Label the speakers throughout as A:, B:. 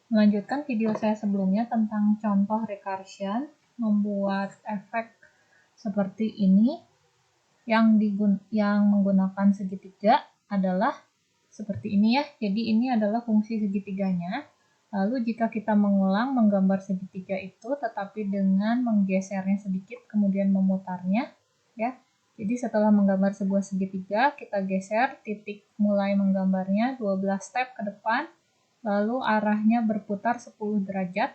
A: Melanjutkan video saya sebelumnya tentang contoh recursion membuat efek seperti ini yang menggunakan segitiga adalah seperti ini ya. Jadi ini adalah fungsi segitiganya. Lalu jika kita mengulang menggambar segitiga itu tetapi dengan menggesernya sedikit kemudian memutarnya ya. Jadi setelah menggambar sebuah segitiga, kita geser titik mulai menggambarnya 12 step ke depan, lalu arahnya berputar 10 derajat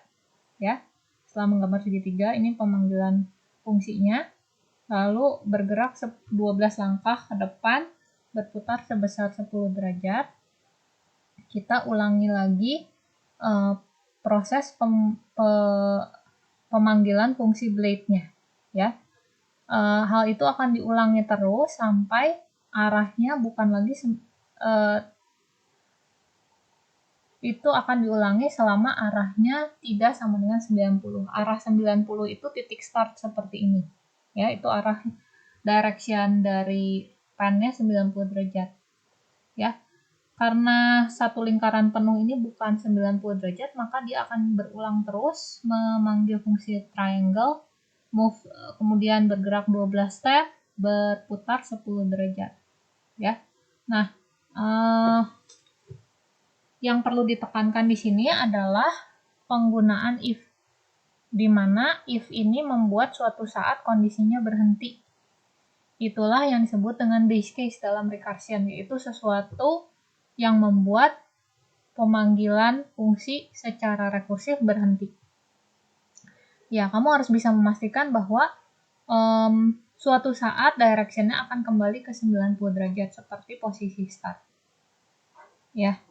A: ya. Setelah menggambar segitiga, ini pemanggilan fungsinya. Lalu bergerak 12 langkah ke depan, berputar sebesar 10 derajat. Kita ulangi lagi proses pemanggilan fungsi blade-nya ya. Hal itu akan diulangi terus sampai arahnya bukan lagi itu akan diulangi selama arahnya tidak sama dengan 90. Arah 90 itu titik start seperti ini. Ya, itu arah direction dari pennya 90 derajat. Ya. Karena satu lingkaran penuh ini bukan 90 derajat, maka dia akan berulang terus memanggil fungsi triangle, move kemudian bergerak 12 step, berputar 10 derajat. Ya. Nah, yang perlu ditekankan di sini adalah penggunaan if, di mana if ini membuat suatu saat kondisinya berhenti. Itulah yang disebut dengan base case dalam recursion, yaitu sesuatu yang membuat pemanggilan fungsi secara rekursif berhenti. Ya, kamu harus bisa memastikan bahwa suatu saat direction-nya akan kembali ke 90 derajat seperti posisi start. Ya.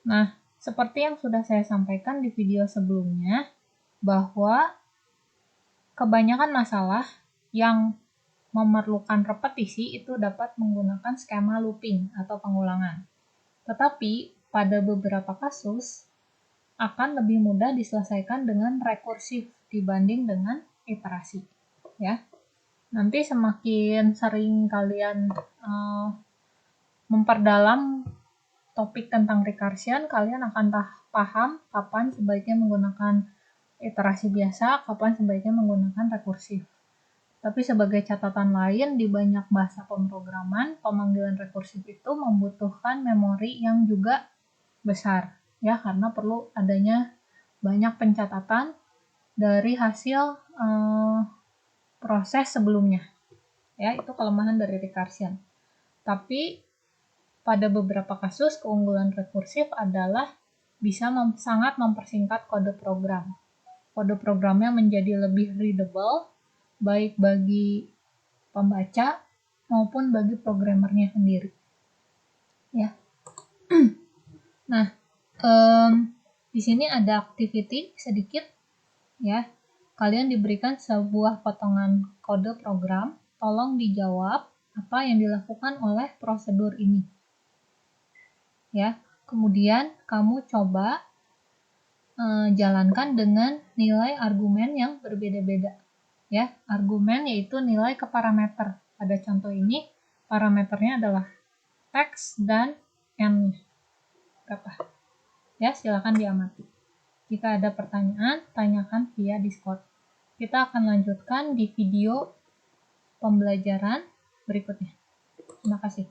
A: Nah, seperti yang sudah saya sampaikan di video sebelumnya, bahwa kebanyakan masalah yang memerlukan repetisi itu dapat menggunakan skema looping atau pengulangan. Tetapi, pada beberapa kasus, akan lebih mudah diselesaikan dengan rekursif dibanding dengan iterasi. Ya. Nanti semakin sering kalian memperdalam topik tentang recursion, kalian akan paham kapan sebaiknya menggunakan iterasi biasa, kapan sebaiknya menggunakan rekursif. Tapi sebagai catatan lain, di banyak bahasa pemrograman, pemanggilan rekursif itu membutuhkan memori yang juga besar, ya, karena perlu adanya banyak pencatatan dari hasil proses sebelumnya. Ya, itu kelemahan dari recursion. Tapi pada beberapa kasus, keunggulan rekursif adalah bisa sangat mempersingkat kode program. Kode programnya menjadi lebih readable, baik bagi pembaca maupun bagi programmernya sendiri. Ya. Nah, di sini ada activity sedikit. Ya, kalian diberikan sebuah potongan kode program. Tolong dijawab apa yang dilakukan oleh prosedur ini. Ya, kemudian kamu coba jalankan dengan nilai argumen yang berbeda-beda. Ya, argumen yaitu nilai ke parameter. Pada contoh ini, parameternya adalah X dan N. Berapa? Ya, silakan diamati. Jika ada pertanyaan, tanyakan via Discord. Kita akan lanjutkan di video pembelajaran berikutnya. Terima kasih.